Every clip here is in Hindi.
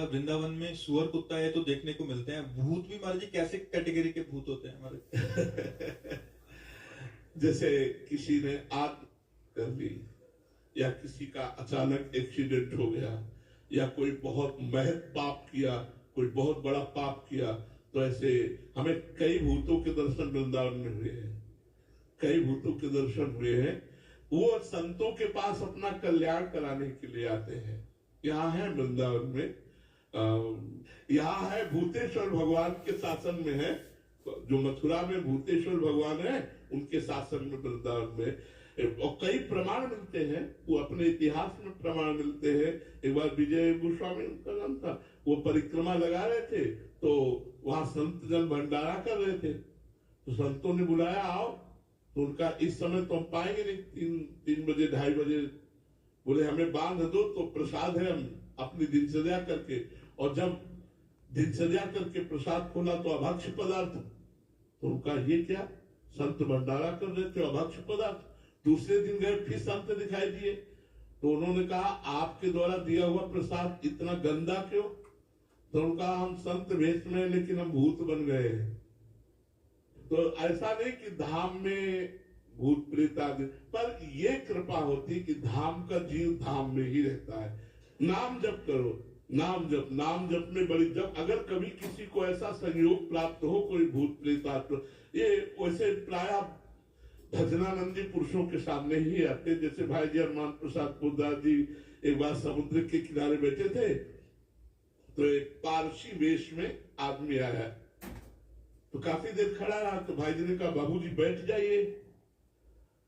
वृंदावन में सुअर कुत्ता है तो देखने को मिलते हैं, भूत भी महाराज जी कैसे कैटेगरी के भूत होते हैं हमारे? जैसे किसी ने आग कर ली, या किसी का अचानक एक्सीडेंट हो गया, या कोई बहुत महत पाप किया, कोई बहुत बड़ा पाप किया, तो ऐसे हमें कई भूतों के दर्शन वृंदावन में हुए हैं। कई भूतों के दर्शन हुए हैं। वो संतों के पास अपना कल्याण कराने के लिए आते हैं। यहाँ है वृंदावन में, यहाँ है भूतेश्वर भगवान के शासन में है, जो मथुरा में भूतेश्वर भगवान है उनके शासन में वृंदावन में। और कई प्रमाण मिलते हैं, वो अपने इतिहास में प्रमाण मिलते हैं। एक बार विजय गोस्वामी उनका नाम था, वो परिक्रमा लगा रहे थे, तो वहां संत जन भंडारा कर रहे थे, तो संतों ने बुलाया आओ, तो उनका इस समय तो हम पाएंगे नहीं, 3 बजे 2:30 बजे, बोले हमें बांध दो तो प्रसाद है, हम अपनी दिनचर्या करके। और जब दिनचर्या करके प्रसाद खोला तो अभक्ष पदार्थ, तो उनका ये क्या, संत भंडारा कर रहे थे, अभक्ष पदार्थ। दूसरे दिन गए फिर संत दिखाई दिए, तो उन्होंने कहा आपके द्वारा दिया हुआ प्रसाद इतना गंदा क्यों? तो उनका हम संत वेश में, लेकिन हम भूत बन गए। तो ऐसा नहीं कि धाम में भूत प्रेत आदि, पर ये कृपा होती कि धाम का जीव धाम में ही रहता है। नाम जप करो, नाम जप में बड़ी जब, अगर कभी किसी को ऐसा संयोग प्राप्त हो, कोई भूत प्रेत आत्मा, ये वैसे प्राय भजनानंदी पुरुषों के सामने ही आते। जैसे भाई जी हनुमान प्रसाद पोदार जी एक बार समुद्र के किनारे बैठे थे, तो एक पारसी वेश में आदमी आया, तो काफी देर खड़ा रहा, तो भाई जी ने कहा बाबूजी बैठ जाइए।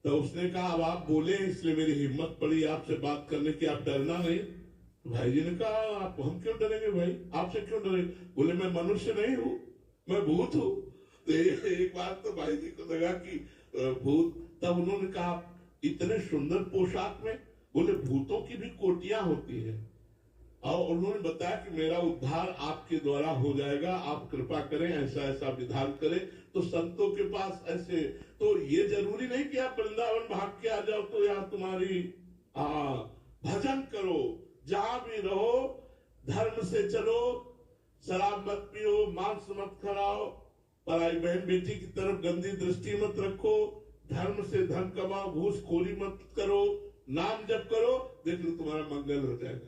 तो उसने कहा अब आप बोले इसलिए मेरी हिम्मत पड़ी आपसे बात करने की, आप डरना नहीं। तो भाई जी ने कहा आप, हम क्यों डरेंगे भाई, आपसे क्यों डरेंगे? बोले मैं मनुष्य नहीं हूं, मैं भूत हूं। तो एक बार तो भाई जी को लगा कि भूत, तब उन्होंने कहा इतने सुंदर पोशाक में, बोले भूतों की भी कोटियां होती है, और उन्होंने बताया कि मेरा उद्धार आपके द्वारा हो जाएगा, आप कृपा करें, ऐसा ऐसा विधान करें। तो संतों के पास ऐसे, तो ये जरूरी नहीं कि आप वृंदावन भाग के आ जाओ तो यहाँ तुम्हारी भजन करो, जहां भी रहो धर्म से चलो, शराब मत पियो, मांस मत खाओ, पराई बहन बेटी की तरफ गंदी दृष्टि मत रखो, धर्म से धन कमाओ, घूसखोरी मत करो, नाम जप करो, देख लो तुम्हारा मंगल हो जाएगा।